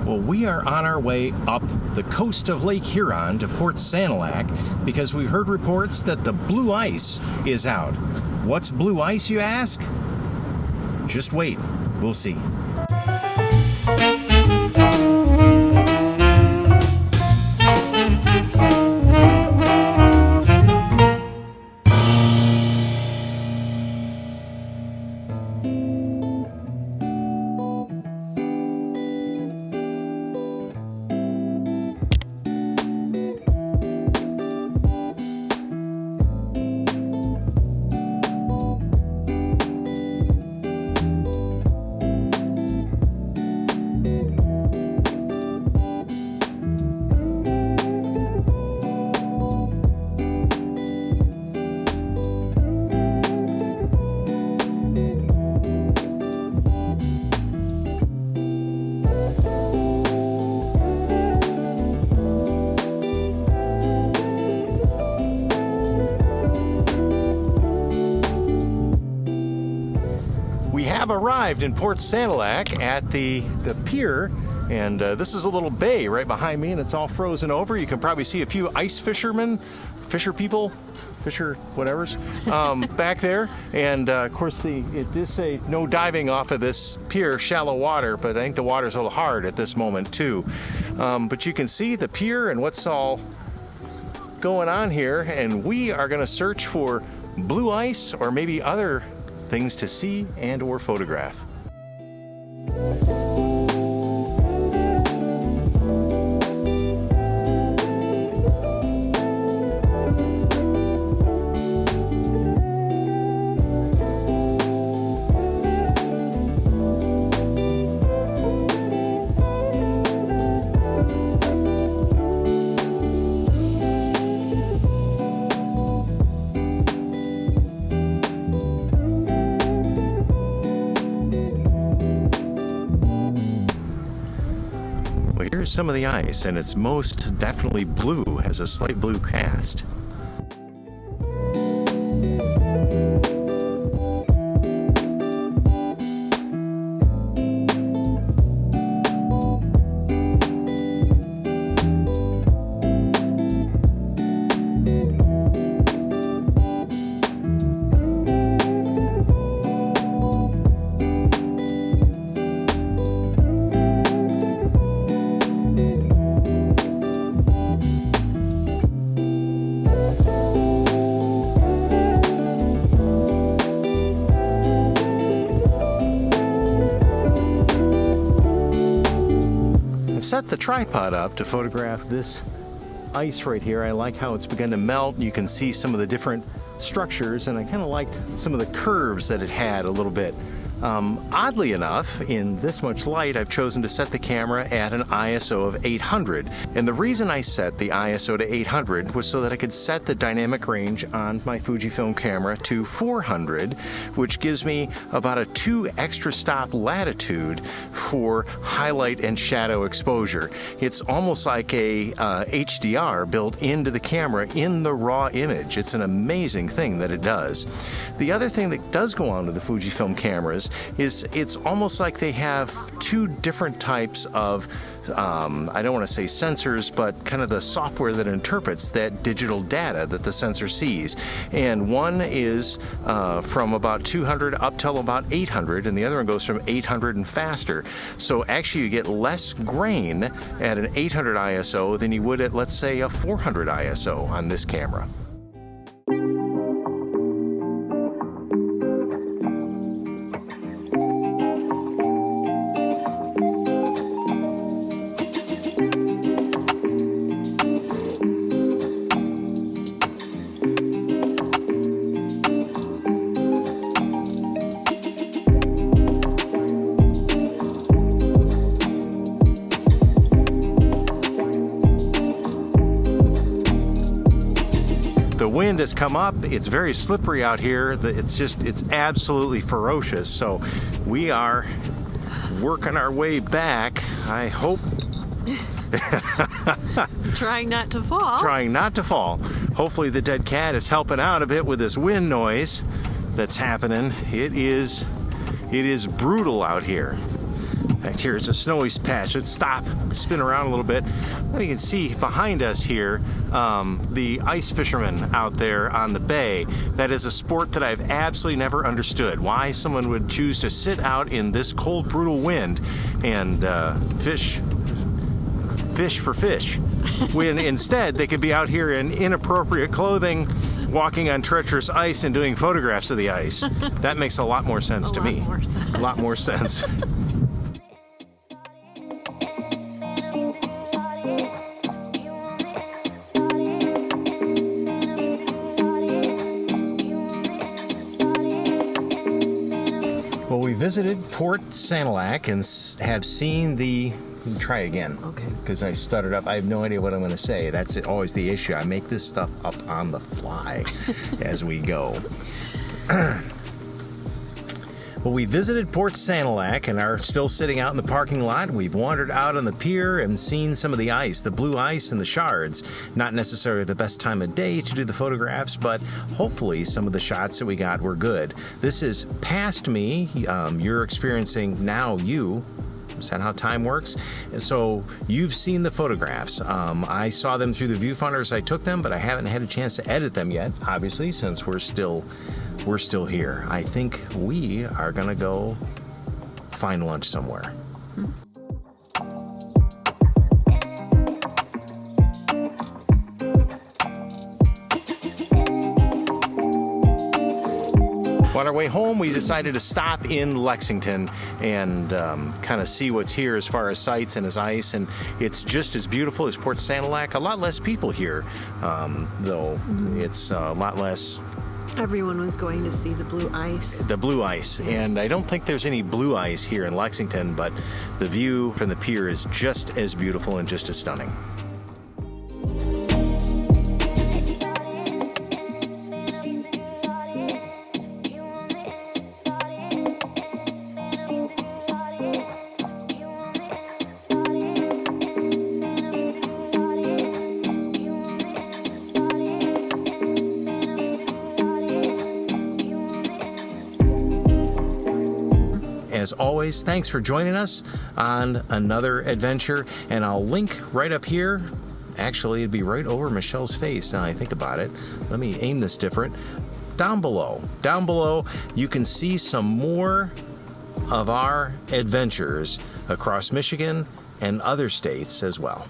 Well, we are on our way up the coast of Lake Huron to Port Sanilac because we've heard reports that the blue ice is out. What's blue ice, you ask? Just wait, we'll see. We have arrived in Port Sanilac at the pier, and this is a little bay right behind me, and it's all frozen over. You can probably see a few ice fishermen, fisher whatevers, back there. And of course, it does say no diving off of this pier, shallow water, but I think the water's a little hard at this moment too. But you can see the pier and what's all going on here, and we are going to search for blue ice or maybe other things to see and or photograph. Here's some of the ice, and it's most definitely blue, has a slight blue cast. Set the tripod up to photograph this ice right here. I like how it's begun to melt. You can see some of the different structures, and I kind of liked some of the curves that it had a little bit. Oddly enough, in this much light, I've chosen to set the camera at an ISO of 800. And the reason I set the ISO to 800 was so that I could set the dynamic range on my Fujifilm camera to 400, which gives me about a 2 extra stop latitude for highlight and shadow exposure. It's almost like a HDR built into the camera in the raw image. It's an amazing thing that it does. The other thing that does go on with the Fujifilm cameras is it's almost like they have two different types of I don't want to say sensors, but kind of the software that interprets that digital data that the sensor sees. And one is from about 200 up till about 800, and the other one goes from 800 and faster. So actually you get less grain at an 800 ISO than you would at, let's say, a 400 ISO on this camera. The wind has come up. It's very slippery out here. It's absolutely ferocious. So we are working our way back. I hope. Trying not to fall. Trying not to fall. Hopefully the dead cat is helping out a bit with this wind noise that's happening. It is brutal out here. In fact, here's a snowy patch. Let's stop, spin around a little bit. You can see behind us here the ice fishermen out there on the bay. That is a sport that I've absolutely never understood. Why someone would choose to sit out in this cold, brutal wind and fish for fish, when instead they could be out here in inappropriate clothing, walking on treacherous ice and doing photographs of the ice. That makes a lot more sense to me. A lot more sense. Well, we visited Port Sanilac and have seen the... Try again. Okay. Because I stuttered up. I have no idea what I'm going to say. That's always the issue. I make this stuff up on the fly as we go. Well, we visited Port Sanilac and are still sitting out in the parking lot. We've wandered out on the pier and seen some of the ice, the blue ice and the shards. Not necessarily the best time of day to do the photographs, but hopefully some of the shots that we got were good. This is past me. You're experiencing now you. Is that how time works? So you've seen the photographs. I saw them through the viewfinder as I took them, but I haven't had a chance to edit them yet, obviously, since we're still here. I think we are gonna go find lunch somewhere. On our way home, we decided to stop in Lexington and kind of see what's here as far as sights and as ice, and it's just as beautiful as Port Sanilac. A lot less people here, though. It's a lot less. Everyone was going to see the blue ice. The blue ice, and I don't think there's any blue ice here in Lexington, but the view from the pier is just as beautiful and just as stunning. As always, thanks for joining us on another adventure, and I'll link right up here. Actually, it'd be right over Michelle's face now I think about it. Let me aim this different. Down below, you can see some more of our adventures across Michigan and other states as well.